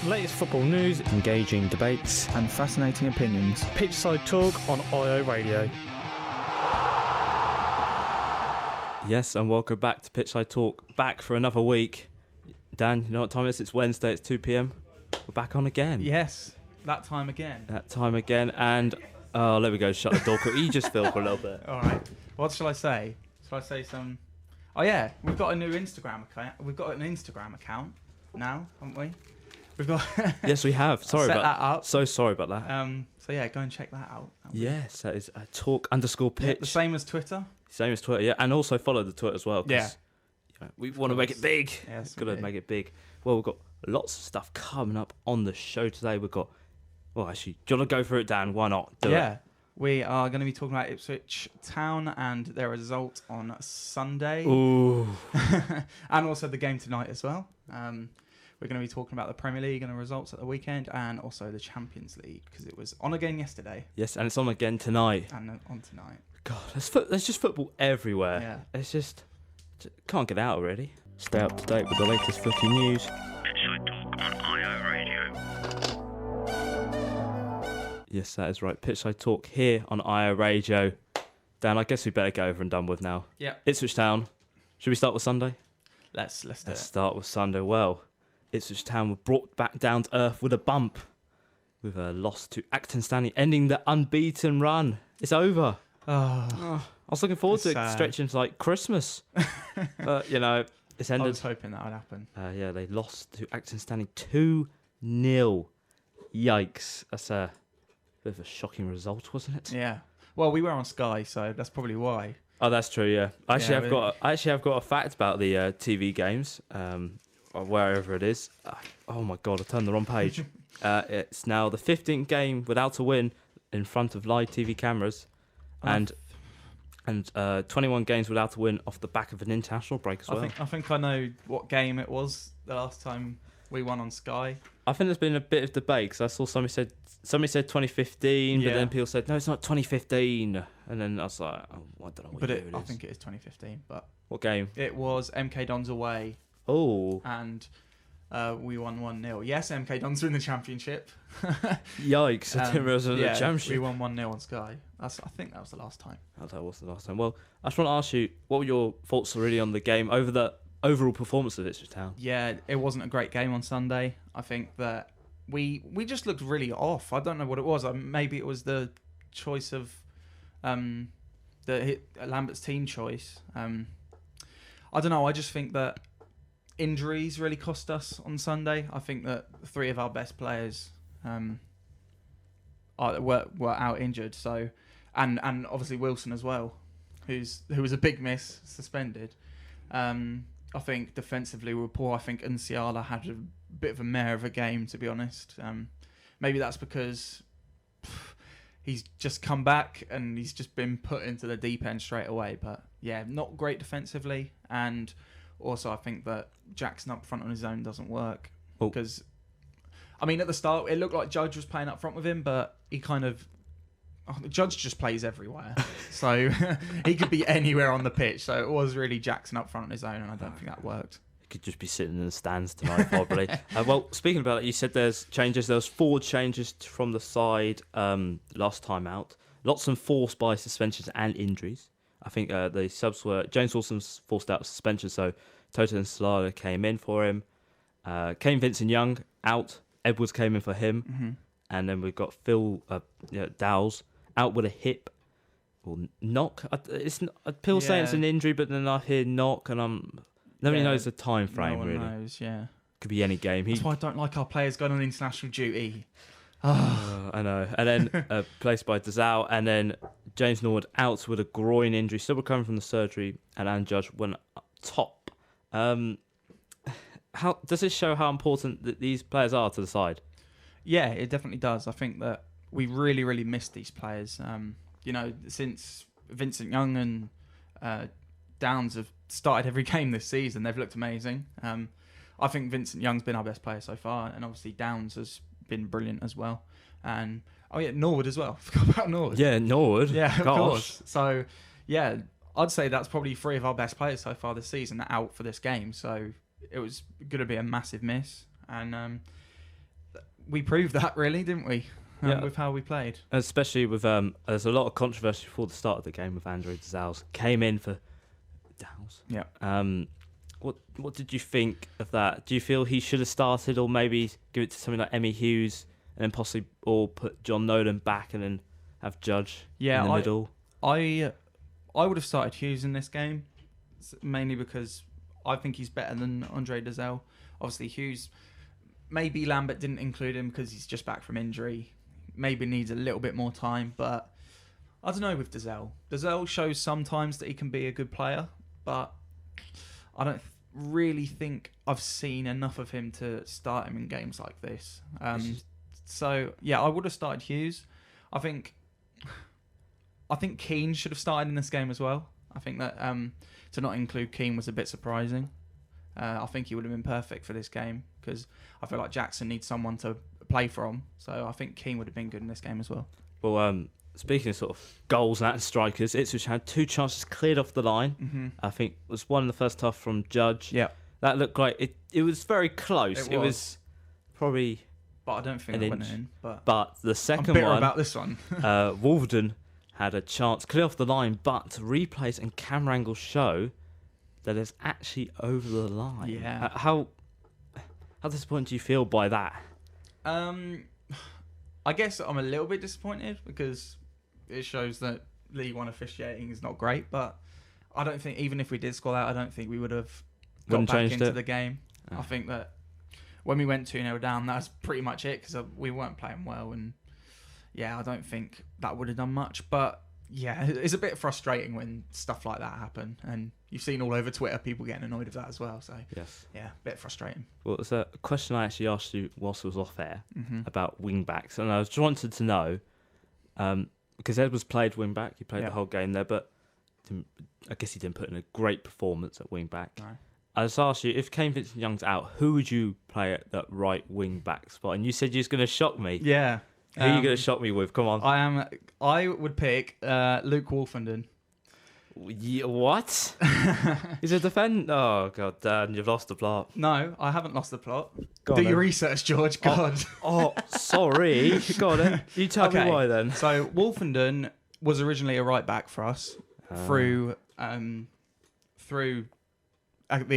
latest football news, engaging debates, and fascinating opinions. Pitchside Talk on IO Radio. Yes, and welcome back to Pitchside Talk. Back for another week. Dan, you know what time it is? It's Wednesday, it's 2 p.m. We're back on again. Yes, that time again. And there we go, shut the door. You just feel for a little bit. All right. What shall I say? Shall I say some... Oh, yeah, we've got a new Instagram account. We've got an Instagram account now, haven't we? We've got... Yes, we have. Sorry set about that up. So sorry about that. So, yeah, go and check that out. Yes, that is talk_pitch. Yeah, the same as Twitter. Same as Twitter, yeah. And also follow the Twitter as well. Yeah. We want to make it big. Yes, got to make it big. Well, we've got lots of stuff coming up on the show today. We've got... Well, actually, do you want to go for it, Dan? Why not? Do it. We are going to be talking about Ipswich Town and their result on Sunday. Ooh. And also the game tonight as well. We're going to be talking about the Premier League and the results at the weekend, and also the Champions League, because it was on again yesterday. Yes, and it's on again tonight. And on tonight. God, there's just football everywhere. Yeah. It's just can't get out already. Stay up to date with the latest footy news. Pitchside Talk on IO Radio. Yes, that is right. Pitchside Talk here on IO Radio. Dan, I guess we better get over and done with now. Yeah. Ipswich Town. Should we start with Sunday? Let's do it. Start with Sunday. Well, Ipswich Town were brought back down to earth with a bump, with a loss to Acton Stanley, ending the unbeaten run. It's over. I was looking forward to it stretching to like Christmas. But, it's ended. I was hoping that would happen. Yeah, they lost to Acton Stanley 2-0. Yikes. That's a bit of a shocking result, wasn't it? Yeah. Well, we were on Sky, so that's probably why. Oh, that's true, yeah. I actually have got a fact about the TV games, or wherever it is. Oh my God, I turned the wrong page. It's now the 15th game without a win in front of live TV cameras. And 21 games without a win off the back of an international break as well. I think I know what game it was the last time we won on Sky. I think there's been a bit of debate because I saw somebody said 2015, but then people said no, it's not 2015, and then I was like, oh, I don't know what year it is. I think it is 2015. But what game? It was MK Dons away. Oh, and we won 1-0. Yes, MK Dons are in the championship. Yikes! I didn't realise it was the championship. We won 1-0 on Sky. I think that was the last time. Oh, that was the last time. Well, I just want to ask you, what were your thoughts really on the game over the overall performance of Ipswich Town? Yeah, it wasn't a great game on Sunday. I think that we just looked really off. I don't know what it was. Maybe it was the choice of Lambert's team choice. I don't know. I just think that injuries really cost us on Sunday. I think that 3 of our best players were out injured. So, and obviously Wilson as well, who was a big miss, suspended. I think defensively we were poor. I think Nsiala had a bit of a mare of a game, to be honest. Maybe that's because he's just come back and he's just been put into the deep end straight away. But yeah, not great defensively. And also I think that Jackson up front on his own doesn't work. Because, I mean, at the start it looked like Judge was playing up front with him, but he kind of... Judge just plays everywhere, so he could be anywhere on the pitch. So it was really Jackson up front on his own, and I don't think that worked. He could just be sitting in the stands tonight, probably. Well, speaking about it, you said there's changes. There was 4 changes from the side last time out. Lots of forced by suspensions and injuries. I think the subs were James Wilson's forced out of suspension, so Toto and Solana came in for him. Came Vincent Young out. Edwards came in for him, and then we've got Phil Dowles out with a hip or knock. People saying it's an injury, but then I hear knock, and nobody knows the time frame. No one really knows. Yeah, could be any game. That's why I don't like our players going on international duty. I know. And then placed by Dazal, and then James Norwood out with a groin injury, still recovering from the surgery, and Alan Judge went up top. How does this show how important that these players are to the side? Yeah, it definitely does. I think that we really, really missed these players. Since Vincent Young and Downs have started every game this season, they've looked amazing. I think Vincent Young's been our best player so far, and obviously Downs has been brilliant as well. And Norwood as well. Forgot about Norwood. Yeah, Norwood. Yeah, of course. So yeah, I'd say that's probably 3 of our best players so far this season out for this game. So it was going to be a massive miss. And we proved that really, didn't we? With how we played. Especially with there's a lot of controversy before the start of the game with Andre Dazals came in for Dowles. Yeah. What did you think of that? Do you feel he should have started, or maybe give it to something like Emmy Hughes and then possibly, or put John Nolan back and then have Judge in the middle? I would have started Hughes in this game, mainly because I think he's better than Andre Dazal. Obviously, Hughes, maybe Lambert didn't include him because he's just back from injury. Maybe needs a little bit more time, but I don't know with Dazal. Dazal shows sometimes that he can be a good player, but I don't really think I've seen enough of him to start him in games like this. So yeah, I would have started Hughes. I think Keane should have started in this game as well. I think that to not include Keane was a bit surprising. I think he would have been perfect for this game because I feel like Jackson needs someone to play from. So I think Keane would have been good in this game as well. Well, speaking of sort of goals and strikers, Ipswich had 2 chances cleared off the line. Mm-hmm. I think it was one in the first half from Judge. Yeah. That looked like it was very close. It was probably... But I don't think it went in. But the second I'm bitter one... about this one. Wolverton had a chance clear off the line, but replays and camera angles show that it's actually over the line. Yeah. How disappointed do you feel by that? I guess I'm a little bit disappointed because it shows that League One officiating is not great. But I don't think, even if we did score that, I don't think we would have got back into the game. I think that when we went 2-0 down, that's pretty much it because we weren't playing well. And yeah, I don't think that would have done much. But yeah, it's a bit frustrating when stuff like that happen. And you've seen all over Twitter people getting annoyed with that as well. So yes, yeah, a bit frustrating. Well, there's a question I actually asked you whilst it was off air about wing backs, and I just wanted to know because Edwards played wing back, he played the whole game there, but I guess he didn't put in a great performance at wing back. No. I just asked you, if Kane Vincent-Young's out, who would you play at that right wing back spot? And you said you was going to shock me. Yeah. Who are you going to shock me with? Come on. I would pick Luke Wolfenden. Yeah, what? He's a defender. Oh, God, Dan, you've lost the plot. No, I haven't lost the plot. Go Do on, your then. research, George. God. Oh, sorry. Go on, then. You tell me why, then. So, Wolfenden was originally a right back for us through the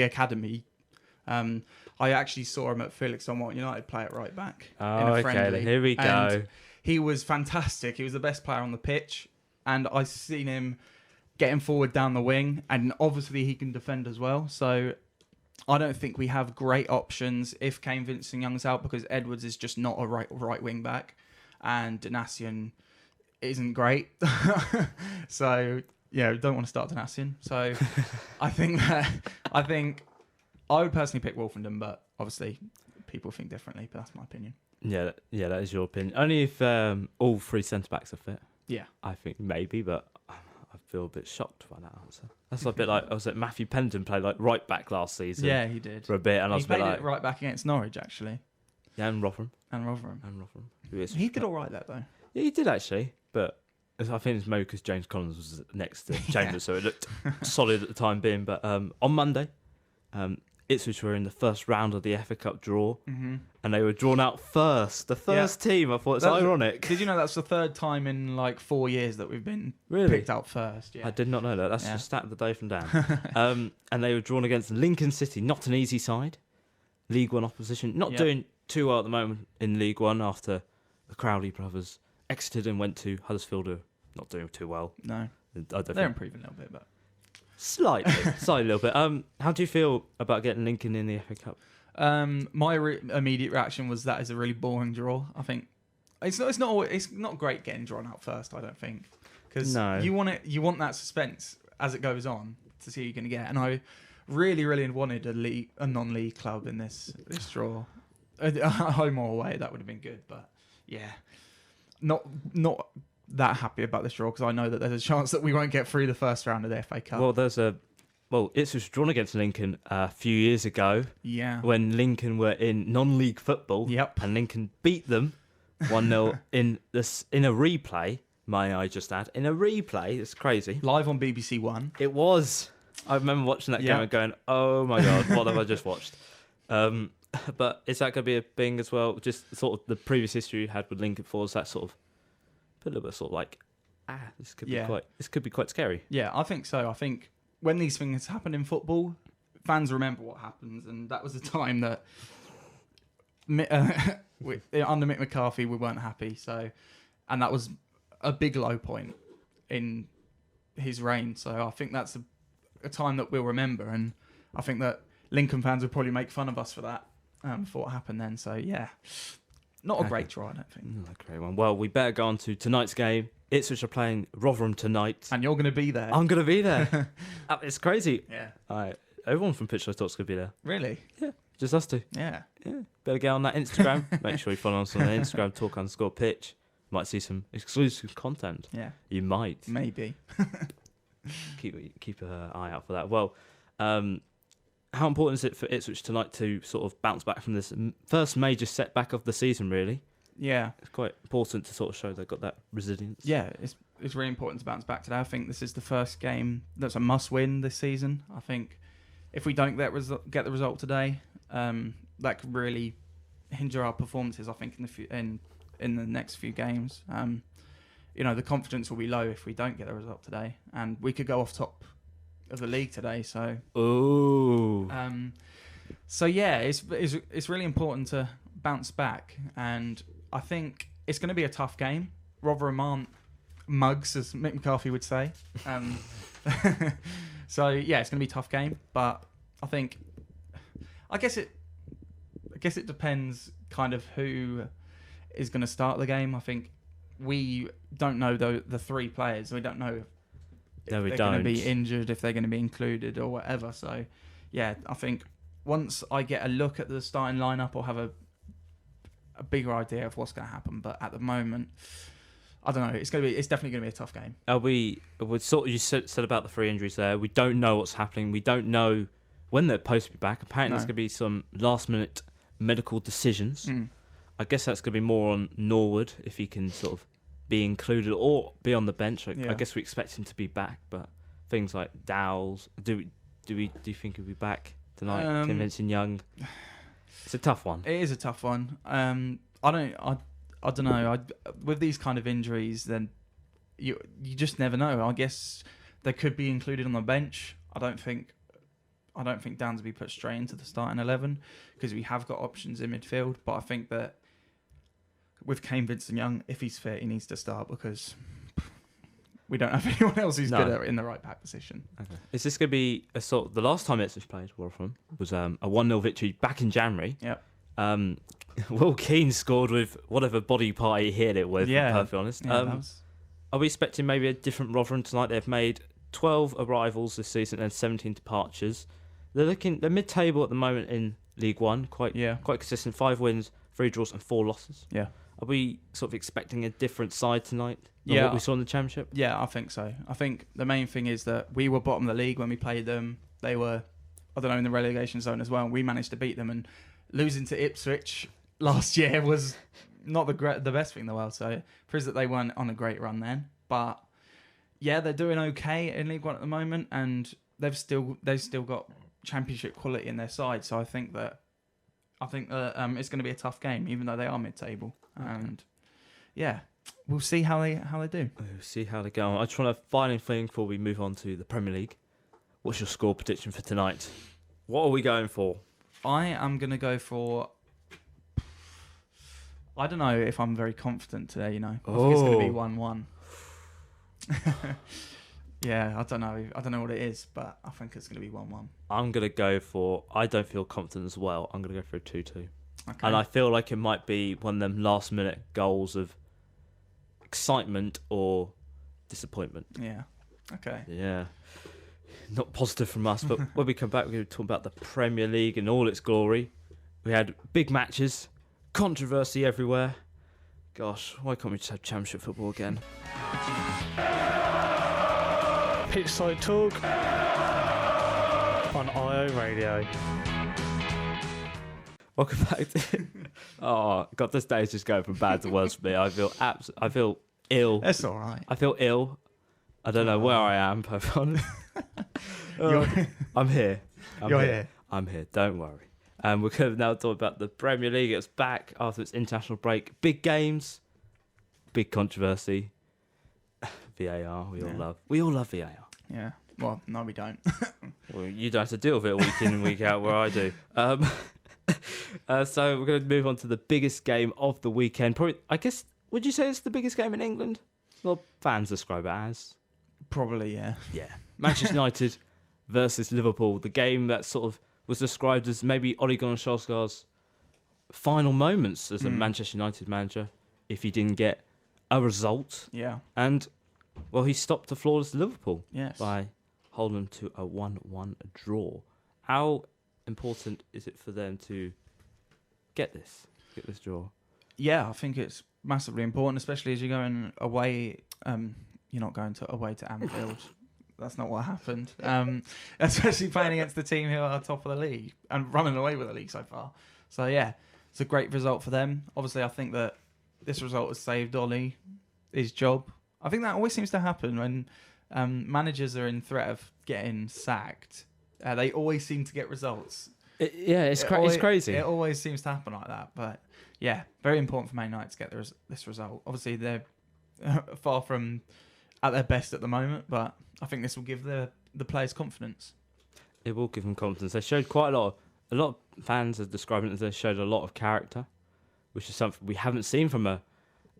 academy. I actually saw him at Felix on United play at right back. Oh, in a okay. friendly. Here we go. And he was fantastic. He was the best player on the pitch. And I seen him getting forward down the wing. And obviously he can defend as well. So I don't think we have great options if Kane Vincent-Young's out because Edwards is just not a right wing back. And Donatian isn't great. So, yeah, don't want to start Donatian. So I think I would personally pick Wolfenden, but obviously people think differently, but that's my opinion. Yeah, that is your opinion. Only if all 3 centre-backs are fit. Yeah. I think maybe, but I feel a bit shocked by that answer. That's a bit like, I was at Matthew Pendon played like right back last season. Yeah, he did. For a bit, and I was he played like... right back against Norwich, actually. Yeah, and Rotherham. He did all right there, though. Yeah, he did, actually, but I think it's maybe because James Collins was next to Chambers, so it looked solid at the time being. But on Monday... Ipswich were in the first round of the FA Cup draw, and they were drawn out first. The first team. I thought it's ironic. Did you know that's the 3rd time in like 4 years that we've been picked out first? Yeah. I did not know that. That's the stat of the day from Dan. And they were drawn against Lincoln City, not an easy side. League One opposition, not doing too well at the moment in League One after the Crowley brothers exited and went to Huddersfield, who are not doing too well. No, they're improving a little bit, but. Slightly a little bit. How do you feel about getting Lincoln in the FA Cup? My immediate reaction was that is a really boring draw. I think it's not great getting drawn out first. I don't think because you want that suspense as it goes on to see who you're going to get. And I really wanted a non-league club in this draw, a home or away. That would have been good, but yeah, not that happy about this draw because I know that there's a chance that we won't get through the first round of the FA Cup. Ipswich was drawn against Lincoln a few years ago. Yeah. When Lincoln were in non-league football. Yep. And Lincoln beat them 1-0 in a replay. May I just add, in a replay? It's crazy. Live on BBC One. It was. I remember watching that game and going, "Oh my God, what have I just watched?" But is that going to be a thing as well? Just sort of the previous history you had with Lincoln Force, that sort of put a little bit sort of like, this could be quite scary. Yeah, I think so. I think when these things happen in football, fans remember what happens, and that was the time that under Mick McCarthy we weren't happy. So, and that was a big low point in his reign. So I think that's a time that we'll remember, and I think that Lincoln fans would probably make fun of us for that, for what happened then. So yeah, not a great draw, I don't think. Not a great one. Well, we better go on to tonight's game. Ipswich are playing Rotherham tonight. And you're going to be there. I'm going to be there. It's crazy. Yeah. All right. Everyone from Pitch Talk's going to be there. Really? Yeah. Just us two. Yeah. Better get on that Instagram. Make sure you follow us on the Instagram, talk_pitch. Might see some exclusive content. Yeah. You might. Maybe. Keep an eye out for that. Well, how important is it for Ipswich tonight to sort of bounce back from this first major setback of the season, really? Yeah. It's quite important to sort of show they've got that resilience. Yeah, it's really important to bounce back today. I think this is the first game that's a must-win this season. I think if we don't get the result today, that could really hinder our performances, I think, in the next few games. The confidence will be low if we don't get the result today, and we could go off top of the league today. So, it's really important to bounce back, and I think it's going to be a tough game. Rotherham aren't mugs, as Mick McCarthy would say. So yeah, it's going to be a tough game, but I guess it depends kind of who is going to start the game. I think we don't know the three players. We don't know if they're going to be injured, if they're going to be included or whatever. So yeah, I think once I get a look at the starting lineup, I'll have a bigger idea of what's going to happen. But at the moment, I don't know. It's definitely going to be a tough game. You said about the three injuries there. We don't know what's happening. We don't know when they're supposed to be back. Apparently, there's going to be some last-minute medical decisions. I guess that's going to be more on Norwood if he can sort of be included or be on the bench. I guess we expect him to be back, but things like Dowles, do you think he'll be back tonight? Tim Vincent-Young. It's a tough one. It is a tough one. I don't know. With these kind of injuries, then you just never know. I guess they could be included on the bench. I don't think Dan's be put straight into the starting 11 because we have got options in midfield. But I think that with Kane Vincent-Young, if he's fit, he needs to start because we don't have anyone else who's good in the right back position. Okay. Is this going to be the last time Ipswich played Rotherham was a 1-0 victory back in January? Yep. Will Keane scored with whatever body part he hit it with, to be perfectly honest. Yeah, are we expecting maybe a different Rotherham tonight? They've made 12 arrivals this season and 17 departures. They're mid-table at the moment in League One, quite consistent. 5 wins, 3 draws and 4 losses. Yeah. Are we sort of expecting a different side tonight than what we saw in the Championship? Yeah, I think so. I think the main thing is that we were bottom of the league when we played them. They were, in the relegation zone as well, and we managed to beat them. And losing to Ipswich last year was not the best thing in the world. So it proves that they weren't on a great run then. But yeah, they're doing okay in League One at the moment, and they've still got Championship quality in their side. So I think that it's going to be a tough game, even though they are mid-table. And yeah, we'll see how they do. We'll see how they go. I just want a final thing before we move on to the Premier League. What's your score prediction for tonight? What are we going for? I am going to go for... I don't know if I'm very confident today, I think it's going to be 1-1. Yeah, I don't know what it is, but I think it's going to be 1-1. I'm going to go for... I don't feel confident as well. I'm going to go for a 2-2. Okay. And I feel like it might be one of them last-minute goals of excitement or disappointment. Yeah. Okay. Yeah. Not positive from us, but when we come back, we're going to talk about the Premier League in all its glory. We had big matches, controversy everywhere. Gosh, why can't we just have Championship football again? Pitchside Talk on IO Radio. Welcome back to... Oh, God, this day is just going from bad to worse for me. I feel ill. That's all right. I feel ill. I don't know where I am, perfectly honest. I'm here. You're here. I'm here. Don't worry. And we're going to now talk about the Premier League. It's back after its international break. Big games, big controversy. VAR, we all love VAR. Yeah. Well, no, we don't. Well, you don't have to deal with it week in and week out, where I do. So we're going to move on to the biggest game of the weekend. Probably, I guess, would you say it's the biggest game in England? Well, fans describe it as. Probably, yeah. Yeah. Manchester United versus Liverpool. The game that sort of was described as maybe Ole Gunnar Solskjaer's final moments as a Manchester United manager if he didn't get a result. Yeah. And, well, he stopped the flawless Liverpool by holding them to a 1-1 draw. How important is it for them to get this draw? Yeah, I think it's massively important, especially as you're going away. You're not going away to Anfield. That's not what happened. Especially playing against the team who are top of the league and running away with the league so far. So yeah, it's a great result for them. Obviously, I think that this result has saved Ollie his job. I think that always seems to happen when managers are in threat of getting sacked. They always seem to get results. It's crazy. It always seems to happen like that. But yeah, very important for Man United to get this result. Obviously, they're far from at their best at the moment, but I think this will give the players confidence. It will give them confidence. They showed quite a lot of fans are describing it as they showed a lot of character, which is something we haven't seen from a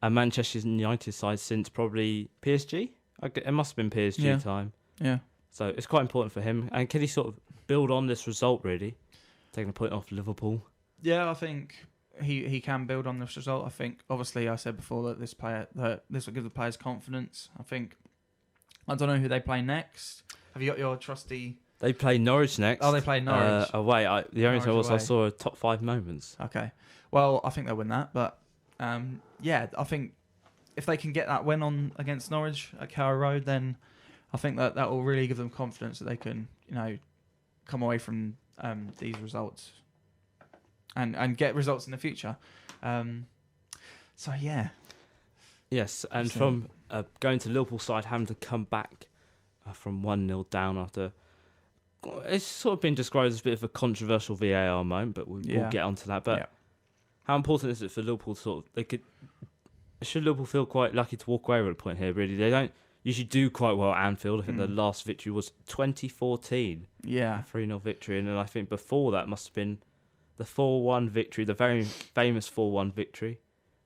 Manchester United side since probably PSG. It must have been PSG time. Yeah. So it's quite important for him. And can he sort of build on this result, really? Taking a point off Liverpool. Yeah, I think he can build on this result. I think, obviously, I said before that this will give the players confidence. I don't know who they play next. Have you got your trusty... They play Norwich next. Oh, they play Norwich. Away. The only thing I saw top 5 moments. Okay. Well, I think they'll win that. But, yeah, I think if they can get that win on against Norwich at Carrow Road, then I think that will really give them confidence that they can, come away from these results and get results in the future. So, yeah. Yes, and from going to Liverpool side, having to come back from 1-0 down after... It's sort of been described as a bit of a controversial VAR moment, but we'll get onto that. But how important is it for Liverpool to should Liverpool feel quite lucky to walk away with a point here, really? They don't usually do quite well at Anfield. I think the last victory was 2014. Yeah. 3-0 victory. And then I think before that must have been the 4-1 victory, the very famous 4-1 victory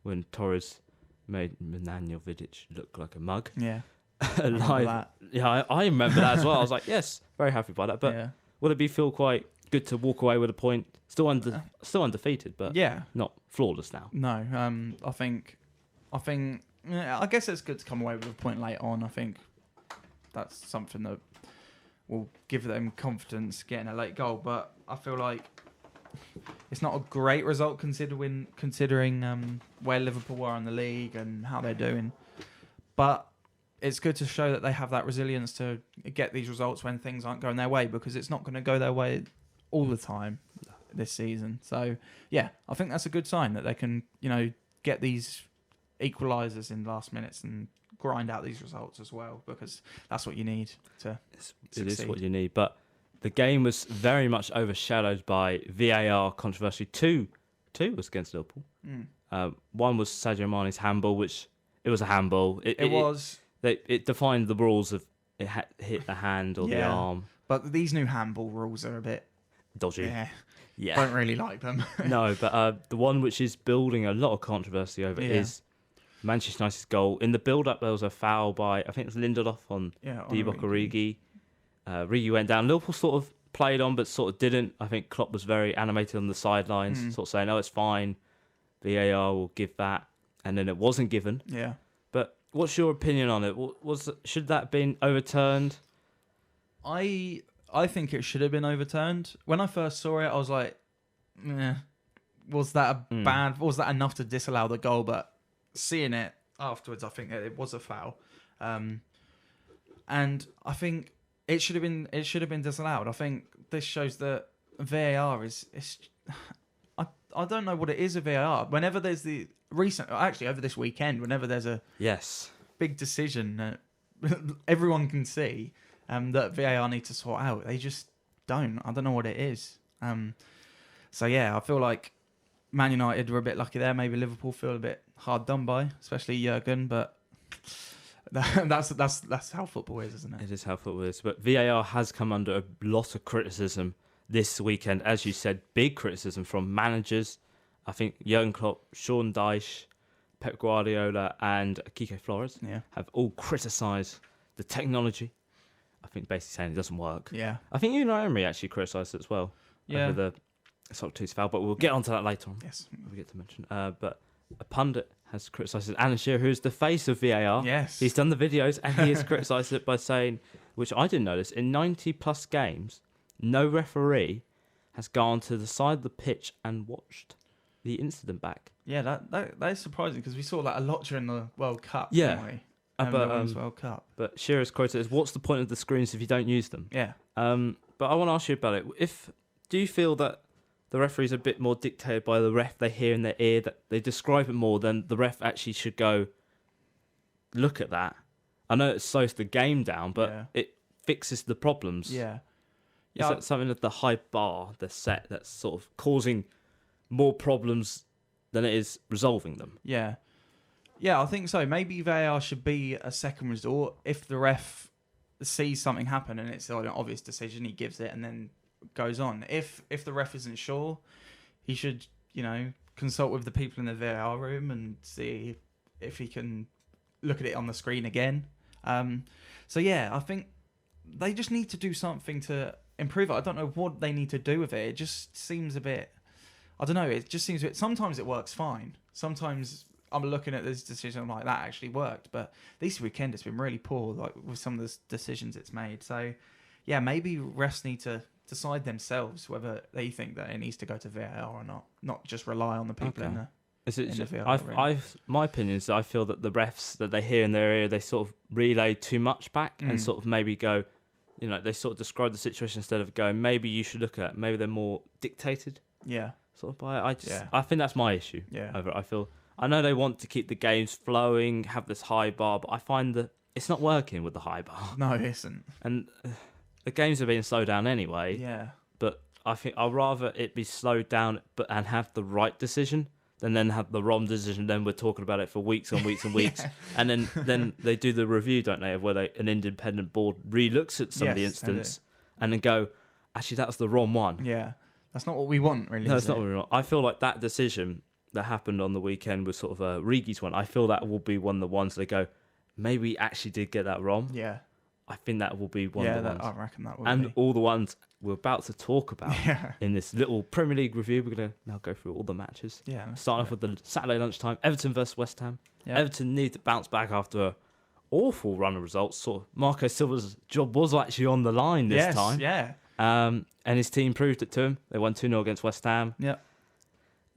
when Torres made Nemanja Vidic look like a mug. Yeah. I remember that as well. I was like, yes, very happy by that. But would it feel quite good to walk away with a point? Still undefeated, but not flawless now. No, I guess it's good to come away with a point late on. I think that's something that will give them confidence getting a late goal. But I feel like it's not a great result considering where Liverpool were in the league and how they're doing. But it's good to show that they have that resilience to get these results when things aren't going their way, because it's not going to go their way all the time this season. So, yeah, I think that's a good sign that they can, get these equalisers in last minutes and grind out these results as well, because that's what you need to succeed. It is what you need. But the game was very much overshadowed by VAR controversy. Two was against Liverpool. One was Sadio Mane's handball, which it was a handball. It defined the rules of it hit the hand or the arm. But these new handball rules are a bit dodgy. Yeah. Don't really like them. No, but the one which is building a lot of controversy is Manchester United's goal. In the build-up, there was a foul by, I think it was Lindelof on Divock Origi. Origi went down. Liverpool sort of played on, but sort of didn't. I think Klopp was very animated on the sidelines, sort of saying, "Oh, it's fine. VAR will give that," and then it wasn't given. Yeah. But what's your opinion on it? Should that have been overturned? I think it should have been overturned. When I first saw it, I was like, was that bad? Was that enough to disallow the goal? But seeing it afterwards, I think it was a foul. And I think it should have been disallowed. I think this shows that VAR is I don't know what it is of VAR. Whenever there's over this weekend, whenever there's a big decision that everyone can see that VAR need to sort out, they just don't. I don't know what it is. So yeah, I feel like Man United were a bit lucky there. Maybe Liverpool feel a bit hard done by, especially Jurgen. But that's how football is, isn't it? It is how football is. But VAR has come under a lot of criticism this weekend. As you said, big criticism from managers. I think Jurgen Klopp, Sean Dyche, Pep Guardiola and Kike Flores have all criticised the technology. I think basically saying it doesn't work. Yeah. I think Unai Emery actually criticised it as well. Yeah. Over the Socrates foul, but we'll get onto that later on. Yes. We get to mention. But a pundit has criticised it. Alan Shearer, who's the face of VAR. Yes. He's done the videos and he has criticised it by saying, which I didn't notice, in 90 plus games, no referee has gone to the side of the pitch and watched the incident back. Yeah, that is surprising because we saw that a lot during the World Cup, Yeah. didn't we? But, the Women's World Cup. But Shearer's quote is, "What's the point of the screens if you don't use them?" Yeah. But I want to ask you about it. Do you feel that the referee's a bit more dictated by the ref they hear in their ear, that they describe it more than the ref actually should go look at that? I know it slows the game down, but it fixes the problems. Yeah. Is that something that the high bar, the set, that's sort of causing more problems than it is resolving them? Yeah. Yeah, I think so. Maybe VAR should be a second resort. If the ref sees something happen and it's an obvious decision, he gives it and then goes on. If the ref isn't sure, he should, consult with the people in the VAR room and see if he can look at it on the screen again. So yeah, I think they just need to do something to improve it. I don't know what they need to do with it. It just seems a bit, I don't know, it just seems a bit, sometimes it works fine. Sometimes I'm looking at this decision, I'm like, that actually worked. But this weekend, it's been really poor, like with some of the decisions it's made. So, yeah, maybe refs need to decide themselves whether they think that it needs to go to VAR or not just rely on the people in the VAR room. My opinion is that I feel that the refs that they hear in their ear, they sort of relay too much back and sort of maybe go, they sort of describe the situation instead of going, maybe you should look at it. Maybe they're more dictated. Yeah. Sort of by I think that's my issue. Yeah. I know they want to keep the games flowing, have this high bar, but I find that it's not working with the high bar. No, it isn't. And the games are being slowed down anyway. Yeah. But I think I'd rather it be slowed down and have the right decision than then have the wrong decision. Then we're talking about it for weeks and weeks and weeks. And then they do the review, don't they, of where an independent board re-looks at some of the instance and then go, actually, that was the wrong one. Yeah. That's not what we want, really. No, it's not what we want. I feel like that decision that happened on the weekend was sort of Rigi's one. I feel that will be one of the ones they go, maybe we actually did get that wrong. Yeah. I think that will be one of the ones. I reckon that will and be. all the ones we're about to talk about in this little Premier League review. We're going to now go through all the matches. Yeah. Starting off with the Saturday lunchtime, Everton versus West Ham. Yeah. Everton need to bounce back after an awful run of results. Sort of Marco Silva's job was actually on the line this time. Yeah. And his team proved it to him. They won 2-0 against West Ham. Yeah.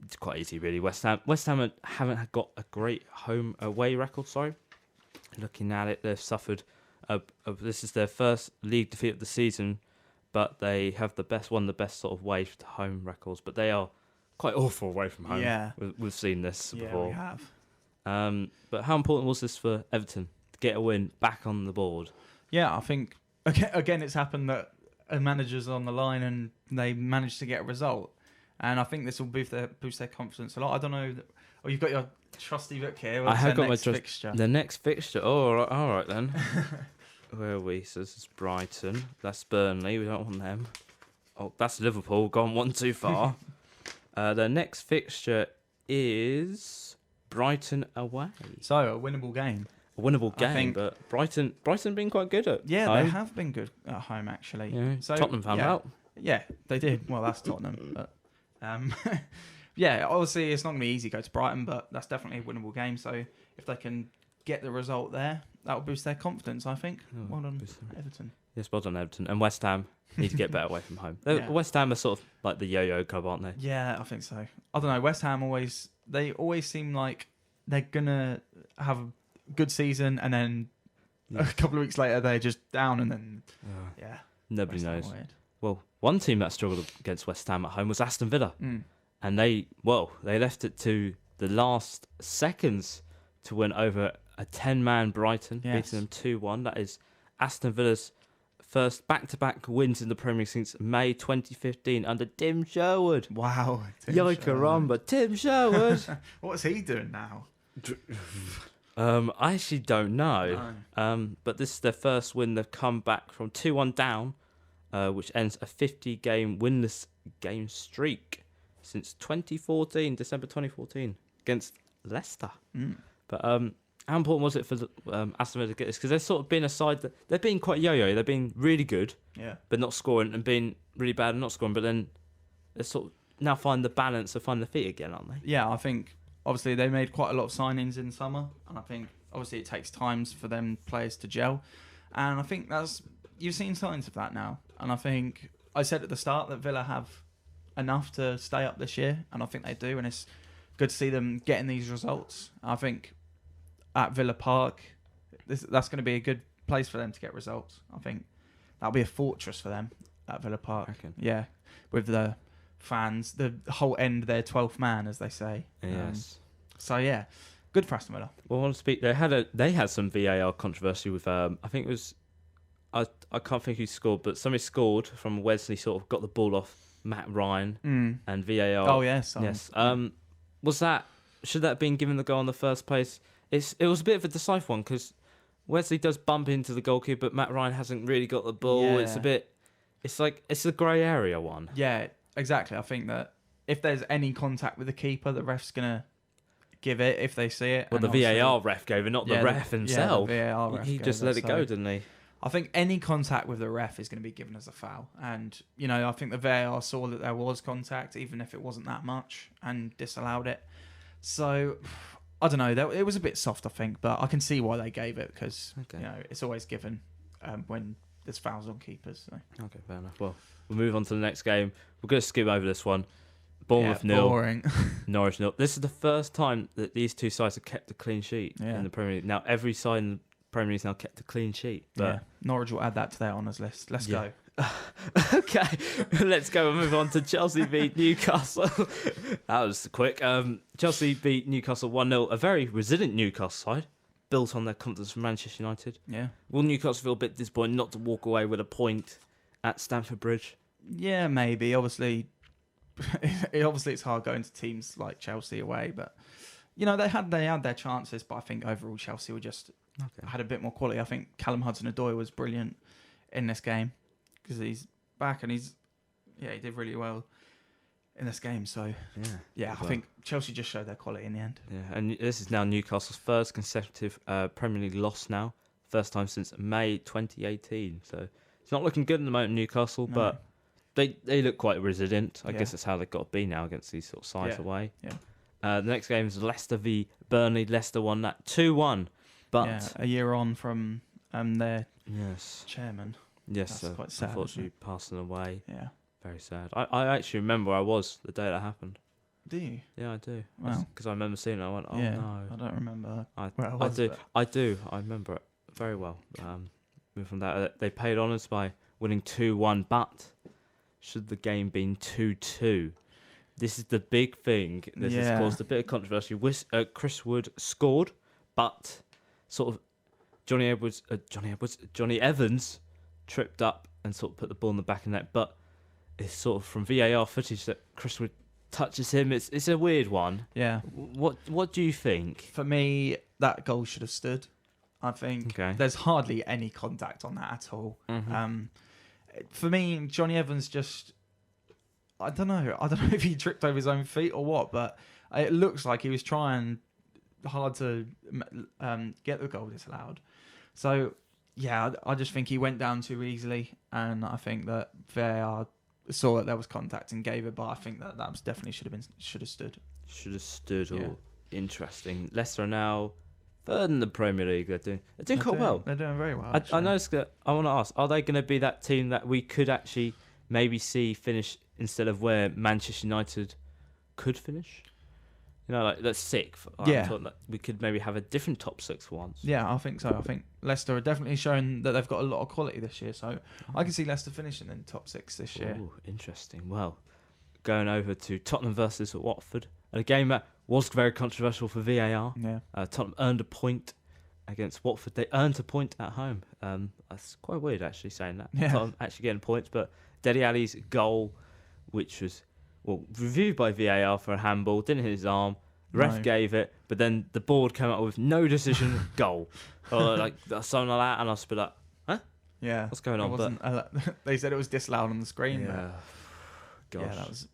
It's quite easy, really. West Ham haven't got a great home away record. Sorry, looking at it, they've suffered. This is their first league defeat of the season, but they have one of the best sort of away to home records. But they are quite awful away from home. Yeah, we've seen this before. Yeah, we have. But how important was this for Everton to get a win back on the board? Yeah, I think again it's happened that a manager's on the line and they managed to get a result. And I think this will boost their confidence a lot. I don't know. You've got your trusty book here. I have got my fixture. The next fixture. Oh, all right then. Where are we? So this is Brighton. That's Burnley. We don't want them. Oh, that's Liverpool. Gone one too far. The next fixture is Brighton away. So a winnable game. A winnable game, but Brighton been quite good at Yeah, home. they have been good at home actually. Yeah. So Tottenham found out. Yeah, they did. Well, that's Tottenham, but. Yeah, obviously it's not going to be easy to go to Brighton, but that's definitely a winnable game. So if they can get the result there, that will boost their confidence, I think. Well done, Everton. Yes, well done, Everton. And West Ham need to get better away from home. Yeah. West Ham are sort of like the yo-yo club, aren't they? Yeah, I think so. I don't know. West Ham always seem like they're going to have a good season and then a couple of weeks later they're just down and then, Nobody West Ham knows. weird. Well, one team that struggled against West Ham at home was Aston Villa. And they left it to the last seconds to win over a 10-man Brighton, beating them 2-1. That is Aston Villa's first back-to-back wins in the Premier League since May 2015 under Tim Sherwood. Wow. Yo, caramba, Tim Sherwood. What's he doing now? I actually don't know. But this is their first win. They've come back from 2-1 down, which ends a 50-game winless game streak since December 2014, against Leicester. But how important was it for Aston Villa to get this? Because they've sort of been a side that they've been quite yo-yo. They've been really good, but not scoring, and been really bad and not scoring. But then they sort of now find the balance of finding their feet again, aren't they? Yeah, I think obviously they made quite a lot of signings in summer, and I think obviously it takes times for them players to gel, and I think you've seen signs of that now. And I think I said at the start that Villa have enough to stay up this year, and I think they do, and it's good to see them getting these results. I think at Villa Park, that's going to be a good place for them to get results. I think that'll be a fortress for them at Villa Park. Yeah, with the fans, the whole end, their 12th man, as they say. Yes. So yeah, good for Aston Villa. Well, I want to speak. They had some VAR controversy with I think it was I can't think who scored, but somebody scored from Wesley. Sort of got the ball off Matt Ryan and VAR. Oh yes, yes. Should that have been given the goal in the first place? It was a bit of a decisive one because Wesley does bump into the goalkeeper, but Matt Ryan hasn't really got the ball. Yeah. It's a grey area one. Yeah, exactly. I think that if there's any contact with the keeper, the ref's gonna give it if they see it. Well, the VAR ref gave it, not the ref himself. Yeah, the VAR ref he just let it go, didn't he? I think any contact with the ref is going to be given as a foul. And, I think the VAR saw that there was contact, even if it wasn't that much, and disallowed it. So, I don't know. It was a bit soft, I think, but I can see why they gave it because, it's always given when there's fouls on keepers. So. Okay, fair enough. Well, we'll move on to the next game. We're going to skip over this one. Bournemouth 0, boring. Norwich 0. This is the first time that these two sides have kept a clean sheet in the Premier League. Now, every side in the Premier League's now kept a clean sheet. But Norwich will add that to their honours list. Let's go. Okay, let's go and move on to Chelsea beat Newcastle. That was quick. Chelsea beat Newcastle 1-0. A very resilient Newcastle side, built on their confidence from Manchester United. Yeah. Will Newcastle feel a bit disappointed not to walk away with a point at Stamford Bridge? Yeah, maybe. Obviously, it's hard going to teams like Chelsea away, but they had their chances. But I think overall Chelsea were just had a bit more quality. I think Callum Hudson-Odoi was brilliant in this game because he's back and he did really well in this game. So I think Chelsea just showed their quality in the end. Yeah, and this is now Newcastle's first consecutive Premier League loss now, first time since May 2018. So it's not looking good at the moment, Newcastle, but they look quite resilient. I guess that's how they've got to be now against these sort of sides away. Yeah. The next game is Leicester v Burnley. Leicester won that 2-1. But a year on from their chairman. Yes, that's quite sad. Unfortunately, passing away. Yeah, very sad. I actually remember where I was the day that happened. Do you? Yeah, I do. Wow. Because I remember seeing it. I went, no. I don't remember where I was. I do. I remember it very well. Moving from that, they paid honours by winning 2-1. But should the game been 2-2? This is the big thing. This has caused a bit of controversy. Chris Wood scored, but sort of Johnny Evans tripped up and sort of put the ball in the back of the net. But it's sort of from VAR footage that Chris Wood touches him. It's a weird one. Yeah. What do you think? For me, that goal should have stood. I think there's hardly any contact on that at all. Mm-hmm. For me, Johnny Evans just... I don't know if he tripped over his own feet or what, but it looks like he was trying hard to get the goal disallowed. So, I just think he went down too easily, and I think that VAR saw that there was contact and gave it, but I think that was definitely should have stood. Should have stood. Or interesting. Leicester are now third in the Premier League. They're doing quite well. They're doing very well. I noticed that. I want to ask: are they going to be that team that we could actually maybe see finish instead of where Manchester United could finish? That's sick. That we could maybe have a different top six for once. Yeah, I think so. I think Leicester are definitely shown that they've got a lot of quality this year. So I can see Leicester finishing in the top six this year. Ooh, interesting. Well, going over to Tottenham versus Watford, a game that was very controversial for VAR. Yeah. Tottenham earned a point against Watford. They earned a point at home. That's quite weird, actually, saying that. Yeah. So I'm actually getting points, but Dele Alli's goal, which was reviewed by VAR for a handball, didn't hit his arm. Ref No. gave it, but then the board came up with no decision, goal, or like something like that, and I was like, huh? Yeah. What's going on? It wasn't, they said it was disallowed on the screen. Yeah, But gosh, yeah, that was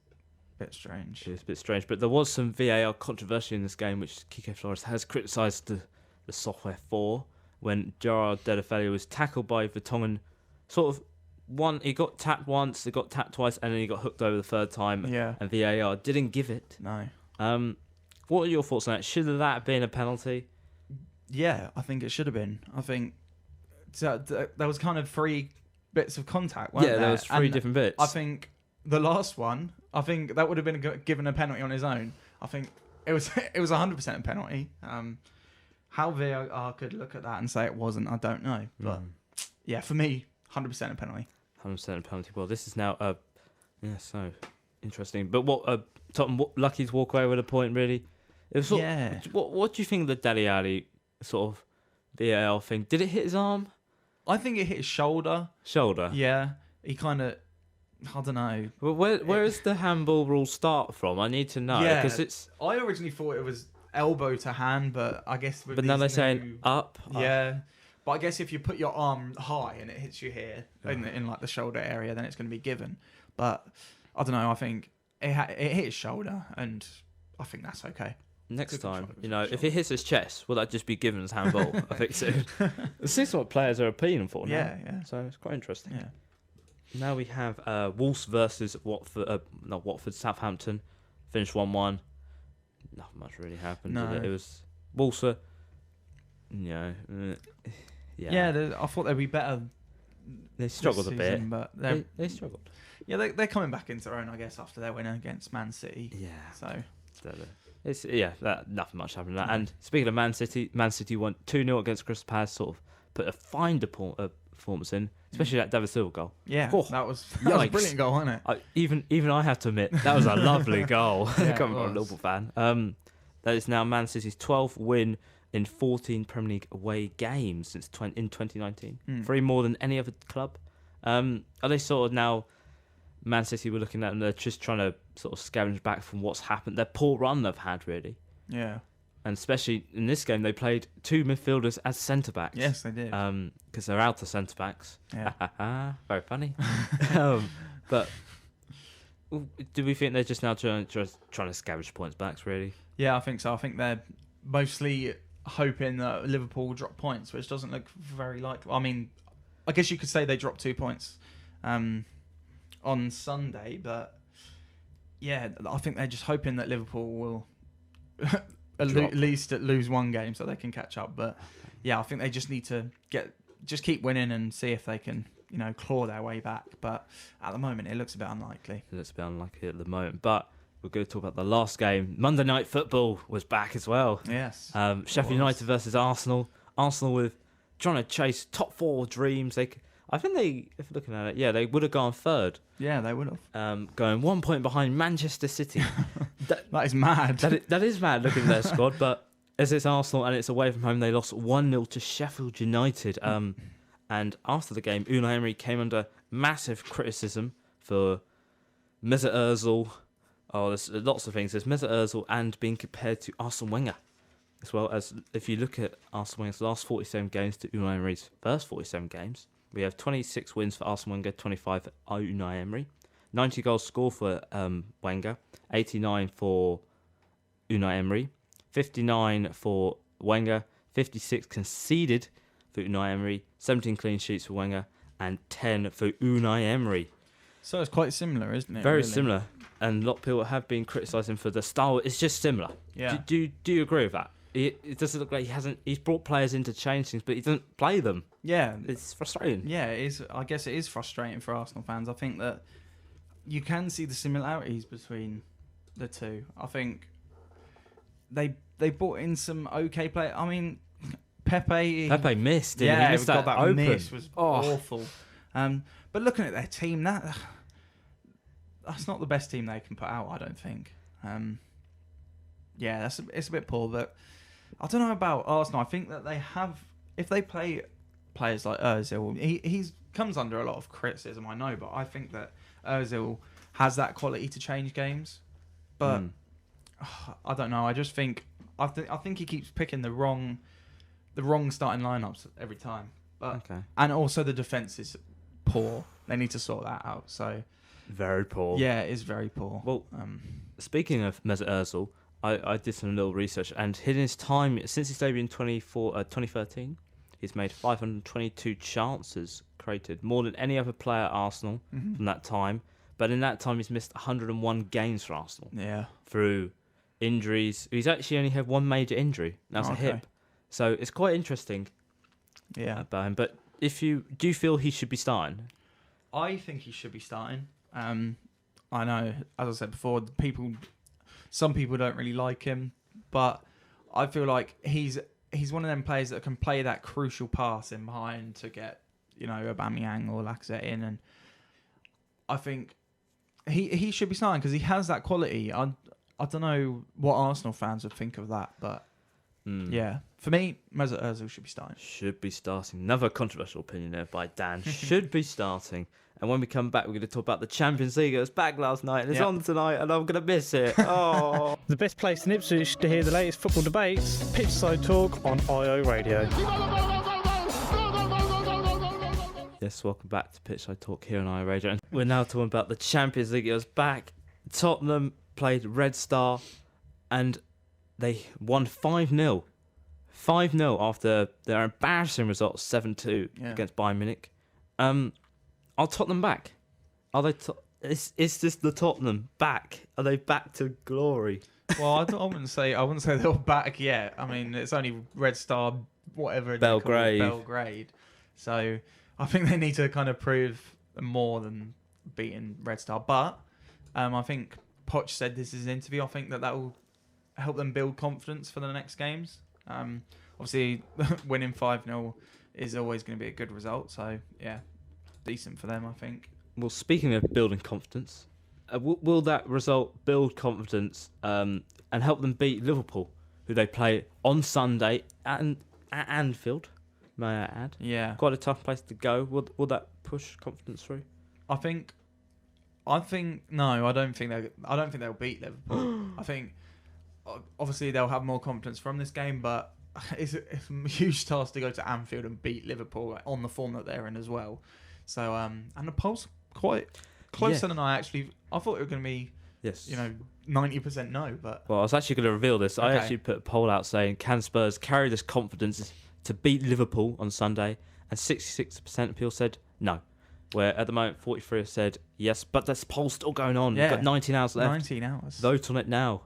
a bit strange. it was a bit strange. But there was some VAR controversy in this game, which Kike Flores has criticised the software for, when Gerard Deulofeu was tackled by Vertonghen, sort of he got tapped once, he got tapped twice, and then he got hooked over the third time, Yeah. and VAR didn't give it. No. What are your thoughts on that? Should that have been a penalty? Yeah, I think it should have been. I think there was kind of 3 bits of contact, weren't There was 3 different bits. I think the last one, I think that would have been given a penalty on his own. I think it was 100% a penalty. How VAR could look at that and say it wasn't, I don't know. But yeah, for me, 100% a penalty. 100% a penalty. Well, this is now so interesting. But Tottenham lucky to walk away with a point, really. It was sort of, what do you think of the Dele Alli sort of VAR thing? Did it hit his arm? I think it hit his shoulder. Shoulder? Yeah, he kind of, I don't know. Well, where does the handball rule start from? I need to know. Yeah, Because it's... I originally thought it was elbow to hand, but I guess with But now they're these saying up. Yeah, but I guess if you put your arm high and it hits you here in like the shoulder area, then it's going to be given. But I don't know. I think it hit his shoulder, and I think that's okay. Next Good time, control, if it hits his chest, will that just be given as handball? I think so. This is what players are appealing for now. Yeah. So it's quite interesting. Yeah. Now we have Wolves versus Southampton. Finished 1-1. Nothing much really happened. No. Did it? It was Wolves. Yeah. I thought they'd be better. They struggled a this bit. season, but They struggled. yeah, they're coming back into their own, I guess, after their win against Man City. Yeah. So It's nothing much happened. That. And speaking of Man City won 2-0 against Crystal Palace. Sort of put a fine performance in, especially that David Silva goal. yeah, Oh, that was a brilliant goal, wasn't it? Even I have to admit that was a lovely goal. Yeah, Coming it from a was. Liverpool fan. That is now Man City's 12th win in 14 Premier League away games since in 2019. 3 more than any other club. Are they sort of now? Man City were looking at, and they're just trying to sort of scavenge back from what's happened. Their poor run they've had, really. Yeah. And especially in this game, they played 2 midfielders as centre backs. Yes, they did. Because they're out of centre backs. Yeah. Very funny. But do we think they're just now trying to scavenge points backs, really? Yeah, I think so. I think they're mostly hoping that Liverpool will drop points, which doesn't look very likely. I mean, I guess you could say they dropped 2 points on Sunday, but yeah, I think they're just hoping that Liverpool will at least lose 1 game so they can catch up. But yeah, I think they just need to keep winning and see if they can, claw their way back. But at the moment, it looks a bit unlikely. It looks a bit unlikely at the moment. But we're going to talk about the last game. Monday Night Football was back as well. Yes. Sheffield United versus Arsenal. Arsenal with trying to chase top 4 dreams. I think if looking at it, they would have gone 3rd. Yeah, they would have. Going 1 point behind Manchester City. That is mad. That is mad looking at their squad. But as it's Arsenal and it's away from home, they lost 1-0 to Sheffield United. And after the game, Unai Emery came under massive criticism for Mesut Ozil. Oh, there's lots of things. There's Mesut Ozil and being compared to Arsene Wenger. As well as if you look at Arsene Wenger's last 47 games to Unai Emery's first 47 games, we have 26 wins for Arsene Wenger, 25 for Unai Emery. 90 goals scored for Wenger, 89 for Unai Emery, 59 for Wenger, 56 conceded for Unai Emery, 17 clean sheets for Wenger, and 10 for Unai Emery. So it's quite similar, isn't it? Very really? similar. And a lot of people have been criticising for the style. It's just similar. Yeah. Do you agree with that? It doesn't look like he's brought players in to change things, but he doesn't play them. Yeah. It's frustrating. Yeah, it is. I guess it is frustrating for Arsenal fans. I think that you can see the similarities between the two. I think they brought in some okay players. I mean, Pepe missed. Didn't he? Yeah, He missed got that open. miss was awful. But looking at their team, that's not the best team they can put out. I don't think. It's a bit poor, but I don't know about Arsenal. I think that they have, if they play players like Ozil, he's comes under a lot of criticism, I know, but I think that Ozil has that quality to change games. But I don't know. I just think I think he keeps picking the wrong starting lineups every time. But and also the defense is poor. They need to sort that out. So very poor. Yeah, it is very poor. Well, speaking of Mesut Ozil, I did some little research, and in his time since his debut in 2013, he's made 522 chances created, more than any other player at Arsenal from that time. But in that time, he's missed 101 games for Arsenal. Yeah. Through injuries. He's actually only had one major injury. That's a hip. So it's quite interesting. Yeah. About him. But do you feel he should be starting? I think he should be starting. I know, as I said before, some people don't really like him, but I feel like he's one of them players that can play that crucial pass in behind to get, Aubameyang or Lacazette in, and I think he should be starting because he has that quality. I don't know what Arsenal fans would think of that, but yeah, for me, Mesut Ozil should be starting. Should be starting. Another controversial opinion there by Dan. Should be starting. And when we come back, we're going to talk about the Champions League. It was back last night and it's on tonight, and I'm going to miss it. Oh. The best place in Ipswich to hear the latest football debates, Pitchside Talk on IO Radio. Yes, welcome back to Pitchside Talk here on IO Radio. And we're now talking about the Champions League. It was back. Tottenham played Red Star and they won 5-0. 5-0 after their embarrassing result 7-2 against Bayern Munich. Are Tottenham back? Are they? Is this the Tottenham back? Are they back to glory? Well, I wouldn't say they're back yet. I mean, it's only Red Star, whatever Belgrade. So I think they need to kind of prove more than beating Red Star. But I think Poch said this is his interview. I think that will help them build confidence for the next games. Obviously, winning 5-0 is always going to be a good result. So yeah. Decent for them, I think. Well, speaking of building confidence, will that result build confidence and help them beat Liverpool, who they play on Sunday at Anfield? May I add? Yeah, quite a tough place to go. Will that push confidence through? I think no. I don't think they'll beat Liverpool. I think obviously they'll have more confidence from this game, but it's a huge task to go to Anfield and beat Liverpool on the form that they're in as well. So, and the poll's quite closer than I thought it was going to be, 90% no. But well, I was actually going to reveal this. Okay. I actually put a poll out saying, can Spurs carry this confidence to beat Liverpool on Sunday? And 66% of people said no. Where at the moment, 43 have said yes, but this poll's still going on. Yeah. We've got 19 hours left. 19 hours. Vote on it now.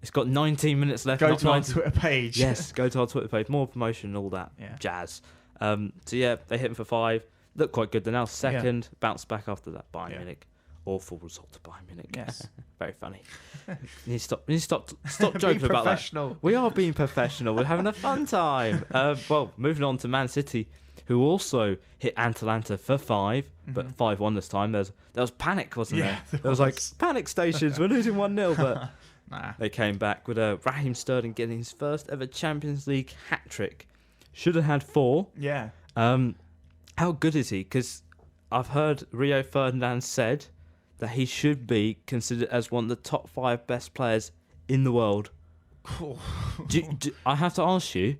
It's got 19 minutes left. Go to our Twitter page. Yes, go to our Twitter page. More promotion and all that jazz. So yeah, they hit him for 5. Look quite good. They're now second. Bounce back after that Bayern Munich. Awful result to Bayern Munich. Yes. Very funny. You need to stop joking about that. We are being professional. We're having a fun time. Well, moving on to Man City, who also hit Atalanta for 5, but 5-1 this time. There was panic, wasn't there? There was like panic stations. We're losing 1-0, but they came back with Raheem Sterling getting his first ever Champions League hat-trick. Should have had 4. Yeah. How good is he? Because I've heard Rio Ferdinand said that he should be considered as one of the top 5 best players in the world. I have to ask you,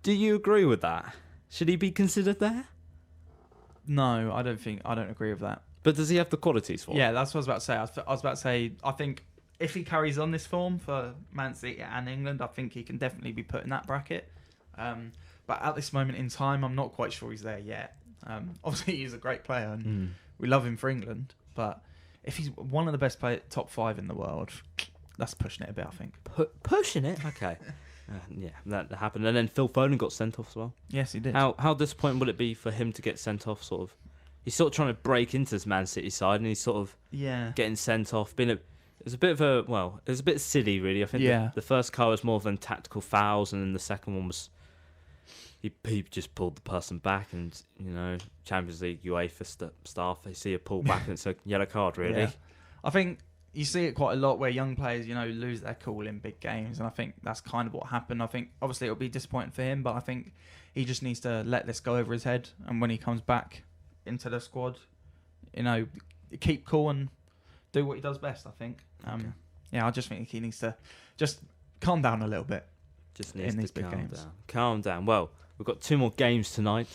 do you agree with that? Should he be considered there? No, I don't agree with that. But does he have the qualities for it? Yeah, that's what I was about to say. I was about to say, I think if he carries on this form for Man City and England, I think he can definitely be put in that bracket. But at this moment in time, I'm not quite sure he's there yet. Obviously, he's a great player and we love him for England. But if he's one of the best top 5 in the world, that's pushing it a bit, I think. Pushing it? Okay. Yeah, that happened. And then Phil Foden got sent off as well. Yes, he did. How disappointing would it be for him to get sent off, sort of? He's sort of trying to break into this Man City side and he's sort of getting sent off. It was a bit silly, really. I think the first car was more than tactical fouls and then the second one was... He just pulled the person back, and Champions League UEFA staff, they see a pull back and it's a yellow card, really. Yeah. I think you see it quite a lot where young players, lose their cool in big games, and I think that's kind of what happened. I think obviously it'll be disappointing for him, but I think he just needs to let this go over his head, and when he comes back into the squad, keep cool and do what he does best. I think. I just think he needs to just calm down a little bit. Just needs in these to big calm games. down. Calm down. Well, we've got 2 more games tonight.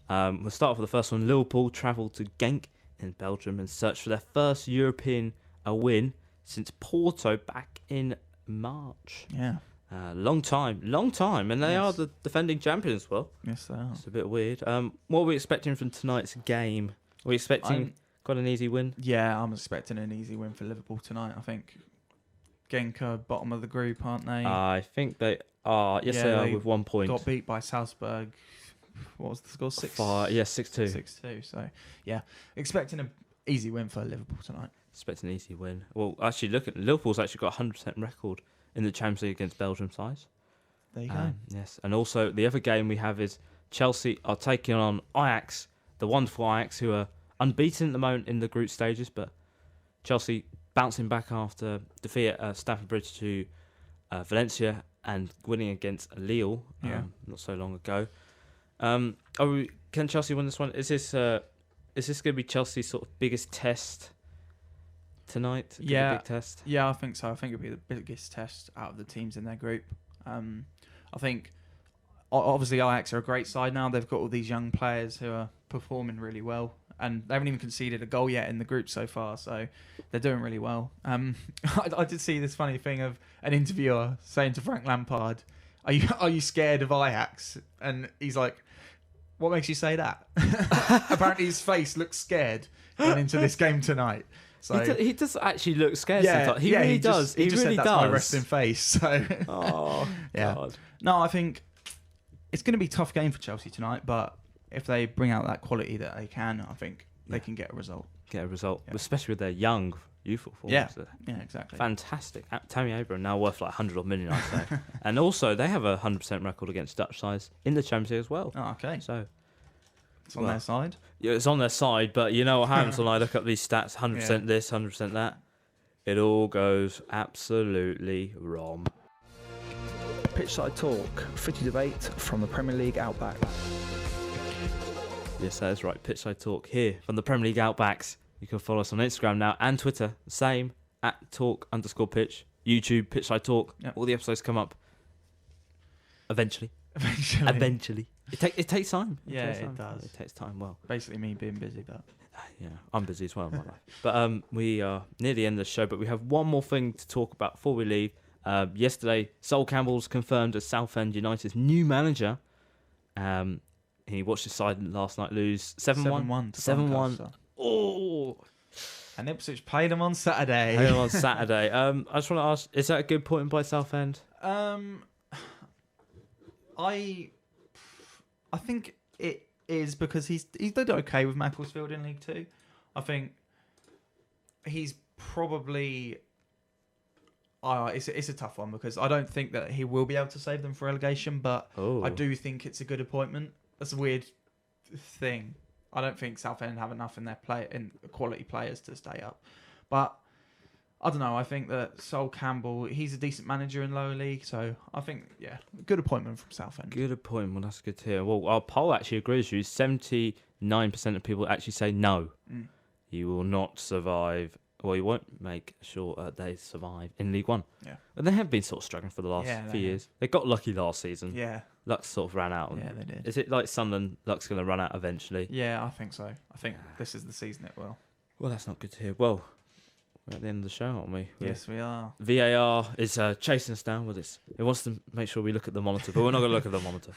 We'll start off with the first one. Liverpool travel to Genk in Belgium and search for their first European win since Porto back in March. Yeah. Long time, and they are the defending champions as well. Yes, they are. It's a bit weird. What are we expecting from tonight's game? Are we expecting quite an easy win? Yeah, I'm expecting an easy win for Liverpool tonight. I think Genk are bottom of the group, aren't they? I think they are. Yes, they are with 1 point. Got beat by Salzburg. What was the score? 6-2. 6-2. 6-2. So, yeah, expecting an easy win for Liverpool tonight. Expecting an easy win. Well, actually, look at Liverpool's actually got a 100% record in the Champions League against Belgium sides. There you go. Yes, and also the other game we have is Chelsea are taking on Ajax, the wonderful Ajax, who are unbeaten at the moment in the group stages, but Chelsea bouncing back after defeat at Stamford Bridge to Valencia and winning against Lille not so long ago. Can Chelsea win this one? Is this going to be Chelsea's sort of biggest test tonight? Big test. Yeah, I think so. I think it'll be the biggest test out of the teams in their group. I think obviously Ajax are a great side now. They've got all these young players who are performing really well, and they haven't even conceded a goal yet in the group so far. So they're doing really well. I did see this funny thing of an interviewer saying to Frank Lampard, "Are you scared of Ajax?" And he's like, "What makes you say that?" Apparently his face looks scared going into this game tonight. So he does actually look scared sometimes. He really does. He just really said, "That's does. my resting face." So yeah. God. No, I think it's going to be a tough game for Chelsea tonight, but if they bring out that quality that they can, I think they can get a result. Especially with their young, youthful forwards. Yeah, exactly. Fantastic. Tammy Abraham now worth like 100 odd million, I'd say. And also, they have a 100% record against Dutch sides in the Champions League as well. Oh, okay. So it's on their side. Yeah, it's on their side, but you know what happens when I look up these stats, 100% this, 100% that. It all goes absolutely wrong. Pitchside Talk, footy debate from the Premier League Outback. Yes, that is right. Pitchside Talk here from the Premier League Outbacks. You can follow us on Instagram now and Twitter. Same, @talk_pitch. YouTube, Pitchside Talk. Yep. All the episodes come up eventually. Eventually. It takes time. It does. It takes time. Well, basically me being busy, but yeah, I'm busy as well in my life. But we are near the end of the show, but we have one more thing to talk about before we leave. Yesterday, Sol Campbell's confirmed as Southend United's new manager. He watched his side last night lose 7-1. 7-1. Oh. And Ipswich played them on Saturday. I just want to ask, is that a good point by Southend? I think it is because he's did okay with Macclesfield in League 2. I think he's probably it's a tough one because I don't think that he will be able to save them for relegation, but I do think it's a good appointment. That's a weird thing. I don't think Southend have enough in their quality players to stay up, but I don't know. I think that Sol Campbell, he's a decent manager in lower league, so I think good appointment from Southend. Good appointment. Well, that's good to hear. Well, our poll actually agrees with you. 79% of people actually say no. He will not survive. Well, he won't make sure they survive in League One. Yeah, and they have been sort of struggling for the last few years. They got lucky last season. Yeah, Luck sort of ran out. Yeah, they did. Is it like Sunderland? Luck's going to run out eventually. Yeah, I think so. I think this is the season it will. Well, that's not good to hear. Well, we're at the end of the show, aren't we? Yes, we are. VAR is chasing us down with this. It wants to make sure we look at the monitor, but we're not going to look at the monitor.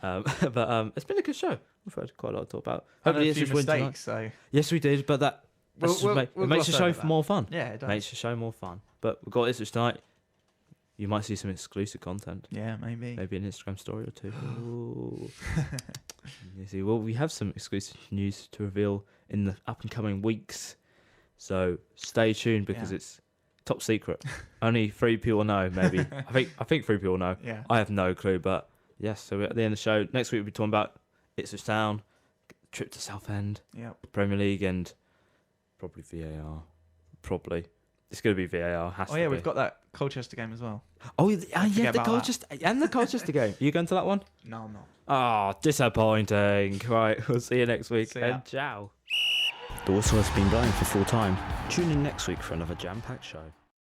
But it's been a good show. We've had quite a lot to talk about. Hopefully, it's just mistakes. So yes, we did, but that it makes the show more fun. Yeah, it does. Makes the show more fun. But we've got Ipswich tonight. You might see some exclusive content. Yeah, maybe. Maybe an Instagram story or two. Ooh. You see, well, we have some exclusive news to reveal in the up and coming weeks. So stay tuned because it's top secret. Only 3 people know, maybe. I think 3 people know. Yeah. I have no clue, but yes, so we're at the end of the show. Next week we'll be talking about Ipswich Town, trip to Southend, Yep. Premier League, and probably VAR. Probably. It's going to be VAR. Has Oh to yeah, be. we've got that Colchester game as well. Oh yeah, forget the about Colchester game. Are you going to that one? No, I'm not. Oh, disappointing. Right, we'll see you next week. See ya. And ciao. The whistle has been blown for full time. Tune in next week for another jam-packed show.